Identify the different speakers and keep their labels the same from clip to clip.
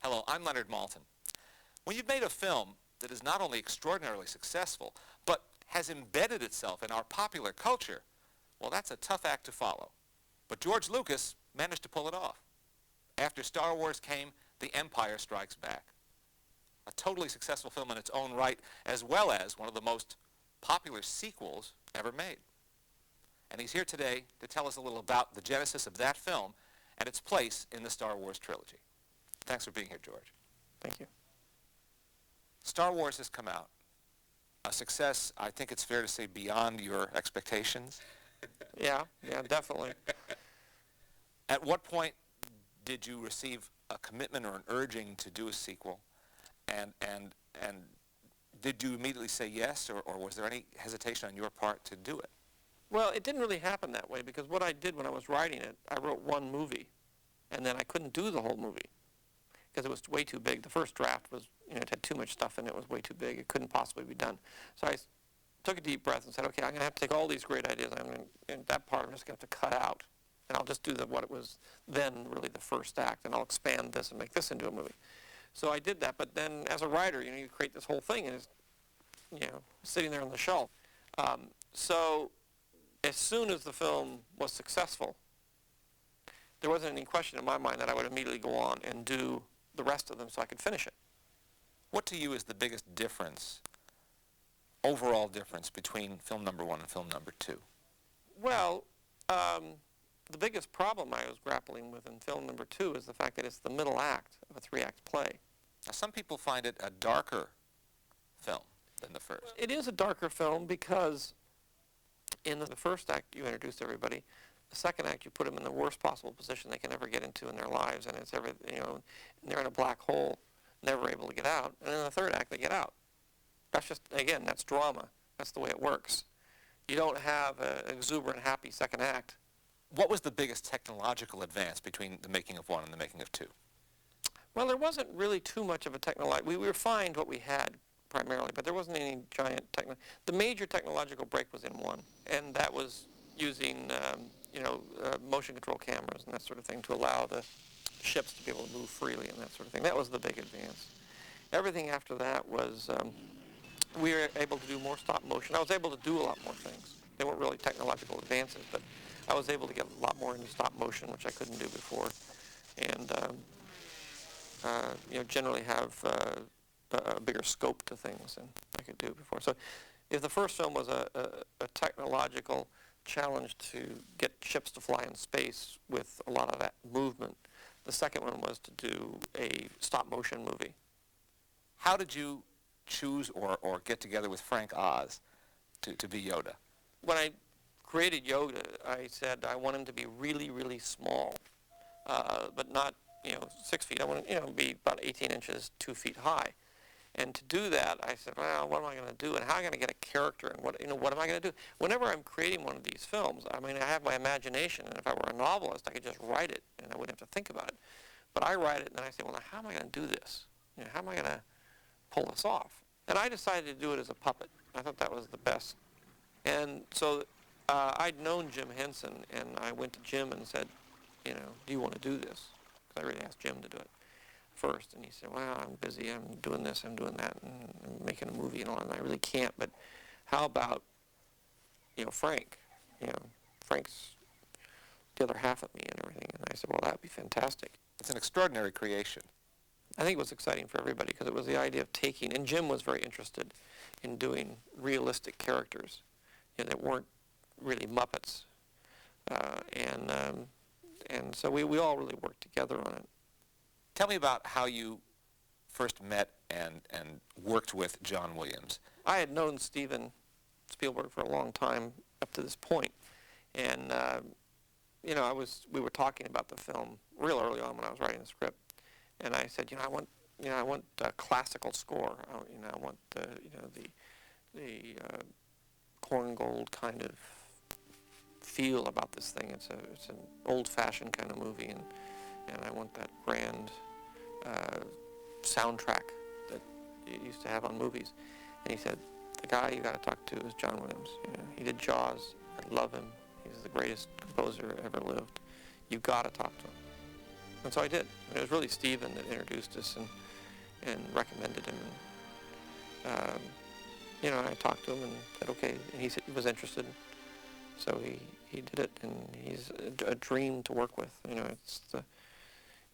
Speaker 1: Hello, I'm Leonard Maltin. When you've made a film that is not only extraordinarily successful, but has embedded itself in our popular culture, well, that's a tough act to follow. But George Lucas managed to pull it off. After Star Wars came The Empire Strikes Back. A totally successful film in its own right, as well as one of the most popular sequels ever made. And he's here today to tell us a little about the genesis of that film and its place in the Star Wars trilogy. Thanks for being here, George.
Speaker 2: Thank you.
Speaker 1: Star Wars has come out. A success, I think it's fair to say, beyond your expectations.
Speaker 2: Yeah, definitely.
Speaker 1: At what point did you receive a commitment or an urging to do a sequel? And did you immediately say yes, or was there any hesitation on your part to do it?
Speaker 2: Well, it didn't really happen that way, because what I did when I was writing it, I wrote one movie, and then I couldn't do the whole movie because it was way too big. The first draft was, it had too much stuff in it. It was way too big. It couldn't possibly be done. So I took a deep breath and said, okay, I'm going to have to take all these great ideas, and that part I'm just going to have to cut out, and I'll just do what it was then really the first act, and I'll expand this and make this into a movie. So I did that, but then as a writer, you create this whole thing, and it's, sitting there on the shelf. So as soon as the film was successful, there wasn't any question in my mind that I would immediately go on and do the rest of them so I could finish it.
Speaker 1: What to you is the biggest difference, overall difference, between film number one and film number two?
Speaker 2: Well, the biggest problem I was grappling with in film number two is the fact that it's the middle act of a three-act play.
Speaker 1: Now, some people find it a darker film than the first.
Speaker 2: It is a darker film because in the first act you introduce everybody. The second act you put them in the worst possible position they can ever get into in their lives, and it's and they're in a black hole, never able to get out. And in the third act they get out. That's just, again, that's drama. That's the way it works. You don't have an exuberant, happy second act.
Speaker 1: What was the biggest technological advance between the making of one and the making of two?
Speaker 2: Well, there wasn't really too much of a technological. We refined what we had primarily, but there wasn't any giant technology. The major technological break was in one, and that was using motion control cameras and that sort of thing to allow the ships to be able to move freely and that sort of thing. That was the big advance. Everything after that was we were able to do more stop motion. I was able to do a lot more things. They weren't really technological advances, but I was able to get a lot more into stop motion, which I couldn't do before, and generally have a bigger scope to things than I could do before. So if the first film was a technological challenge to get ships to fly in space with a lot of that movement, the second one was to do a stop motion movie.
Speaker 1: How did you choose or get together with Frank Oz to be Yoda?
Speaker 2: When I created Yoda, I said I want him to be really, really small, but not 6 feet. I want him to be about 18 inches, 2 feet high. And to do that, I said, well, what am I going to do, and how am I going to get a character, and what am I going to do? Whenever I'm creating one of these films, I have my imagination, and if I were a novelist, I could just write it, and I wouldn't have to think about it. But I write it, and then I say, well, now how am I going to do this? How am I going to pull this off? And I decided to do it as a puppet. I thought that was the best. And so I'd known Jim Henson, and I went to Jim and said, do you want to do this? Because I really asked Jim to do it first, and he said, well, I'm busy, I'm doing this, I'm doing that, and I'm making a movie and all, and I really can't, but how about, Frank? Frank's the other half of me and everything, and I said, well, that'd be fantastic.
Speaker 1: It's an extraordinary creation.
Speaker 2: I think it was exciting for everybody, because it was the idea of taking, and Jim was very interested in doing realistic characters, that weren't really Muppets, and so we all really worked together on it.
Speaker 1: Tell me about how you first met and worked with John Williams.
Speaker 2: I had known Steven Spielberg for a long time up to this point, and we were talking about the film real early on when I was writing the script, and I said, I want a classical score. I want the corn gold kind of feel about this thing. It's an old-fashioned kind of movie, and I want that grand soundtrack that you used to have on movies. And he said, the guy you got to talk to is John Williams. He did Jaws. I love him. He's the greatest composer ever lived. You've got to talk to him. And so I did. And it was really Stephen that introduced us and recommended him. And, you know, I talked to him and said, okay, and he said he was interested. So he did it, and he's a dream to work with. You know,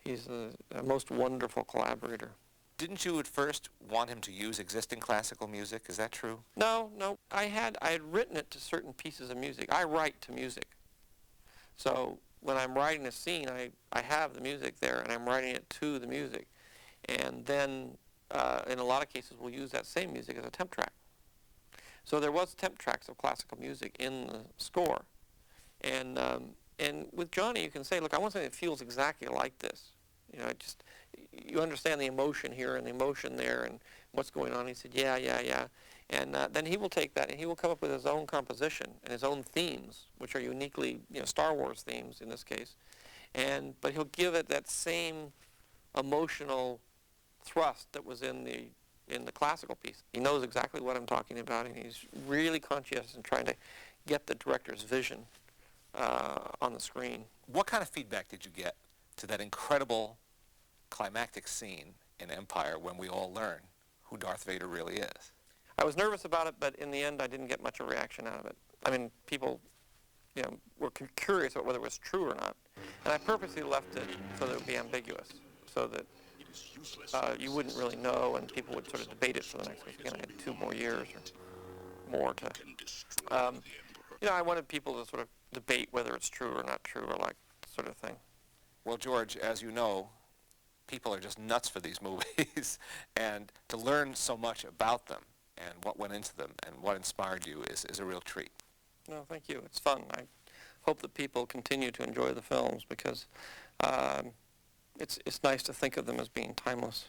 Speaker 2: he's a most wonderful collaborator.
Speaker 1: Didn't you at first want him to use existing classical music? Is that true?
Speaker 2: No. I had written it to certain pieces of music. I write to music. So when I'm writing a scene, I have the music there, and I'm writing it to the music. And then in a lot of cases, we'll use that same music as a temp track. So there was temp tracks of classical music in the score. And with Johnny, you can say, look, I want something that feels exactly like this. You know, you understand the emotion here and the emotion there and what's going on. He said, yeah. And then he will take that and he will come up with his own composition and his own themes, which are uniquely, you know, Star Wars themes in this case. But he'll give it that same emotional thrust that was in the classical piece. He knows exactly what I'm talking about, and he's really conscientious in trying to get the director's vision on the screen.
Speaker 1: What kind of feedback did you get to that incredible climactic scene in Empire when we all learn who Darth Vader really is?
Speaker 2: I was nervous about it, but in the end I didn't get much of a reaction out of it. I mean, people, you know, were curious about whether it was true or not. And I purposely left it so that it would be ambiguous, so that you wouldn't really know, and people would sort of debate it for the next, again, I had 2 more years or more to, you know, I wanted people to sort of debate whether it's true or not true, or like sort of thing.
Speaker 1: Well, George, as you know, people are just nuts for these movies, and to learn so much about them and what went into them and what inspired you is a real treat.
Speaker 2: No, thank you. It's fun. I hope that people continue to enjoy the films because it's nice to think of them as being timeless.